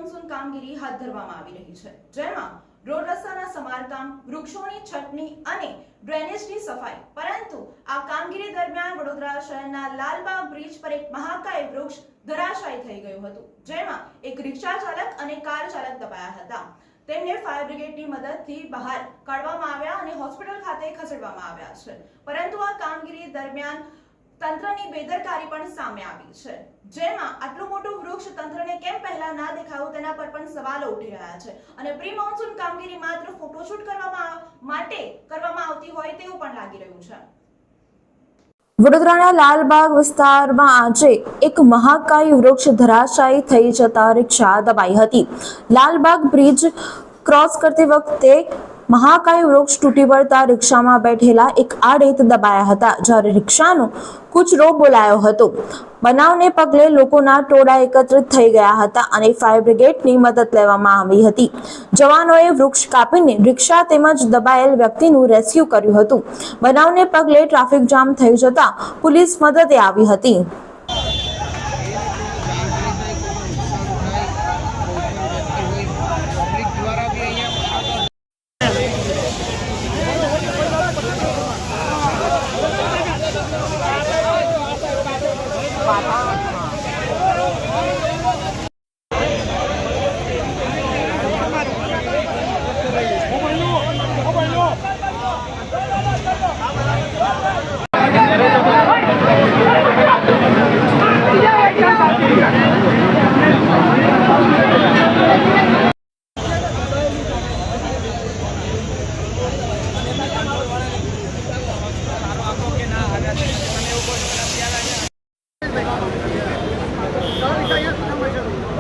Monsoon કામગીરી હાથ ધરવામાં આવી રહી છે, જેમાં રોડ રસ્તાના સમારકામ, વૃક્ષોની છટણી અને ડ્રેનેજની સફાઈ. પરંતુ આ કામગીરી દરમિયાન વડોદરા શહેરના લાલબાગ બ્રિજ પર એક મહાકાય વૃક્ષ ધરાશાયી થઈ ગયું હતું, જેમાં એક રિક્ષા ચાલક અને કાર ચાલક દબાયા હતા. તેમને ફાયર બ્રિગેડની મદદથી બહાર કાઢવામાં આવ્યા અને હોસ્પિટલ ખાતે ખસેડવામાં આવ્યા છે. પરંતુ આ કામગીરી દરમિયાન તંત્રની બેદરકારી પણ સામે આવી છે, જેમાં આટલું મોટું વૃક્ષ તંત્રને કેમ પહેલા ના દેખાયું તેના પર પણ સવાલો ઉઠી રહ્યા છે અને પ્રી મોન્સૂન કામગીરી માત્ર ફોટોશૂટ માટે કરવામાં આવતી હોય તેવું પણ લાગી રહ્યું છે. વડોદરાના લાલબાગ વિસ્તારમાં આજે એક મહાકાય વૃક્ષ ધરાશાયી થઈ જતા રિક્ષા દબાઈ હતી. લાલબાગ બ્રિજ ક્રોસ કરતી વખતે મહાકાય વૃક્ષ તૂટી પડતા રિક્ષામાં બેઠેલા એક આડેત દબાયા હતા, જ્યારે રિક્ષાનો કૂચરો બોલાયો હતો. બનાવને પગલે લોકોના ટોળા એકત્રિત થઈ ગયા હતા અને ફાયર બ્રિગેડની મદદ લેવામાં આવી હતી. જવાનોએ વૃક્ષ કાપીને રિક્ષા તેમજ દબાયેલ વ્યક્તિનું રેસ્ક્યુ કર્યું હતું. બનાવને પગલે ટ્રાફિક જામ થઈ જતા પોલીસ મદદે આવી હતી.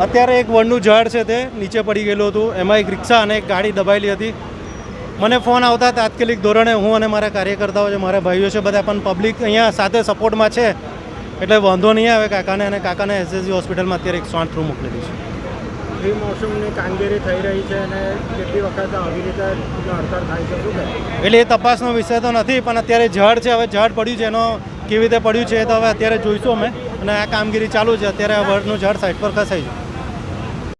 અત્યારે એક વડનું ઝાડ છે તે નીચે પડી ગયેલું હતું, એમાં એક રિક્ષા અને એક ગાડી દબાયેલી હતી. મને ફોન આવતા તાત્કાલિક ધોરણે હું અને મારા કાર્યકર્તાઓ છે, મારા ભાઈઓ છે, બધા પણ પબ્લિક અહીંયા સાથે સપોર્ટમાં છે, એટલે વાંધો નહીં આવે કાકાને. અને કાકાને એસએસજી હોસ્પિટલમાં અત્યારે 108 થ્રુ મોકલેલી છે. પ્રી મોન્સૂનની કામગીરી થઈ રહી છે અને કેટલી વખત આવી રીતે હડતાળ થાય છે, શું કહે? એટલે એ તપાસનો વિષય તો નથી, પણ અત્યારે ઝાડ છે, હવે ઝાડ પડ્યું છે, એનો કેવી રીતે પડ્યું છે એ તો હવે અત્યારે જોઈશું અમે. અને આ કામગીરી ચાલુ છે. અત્યારે આ વડનું ઝાડ સાઈડ પર ખસાઈ છે.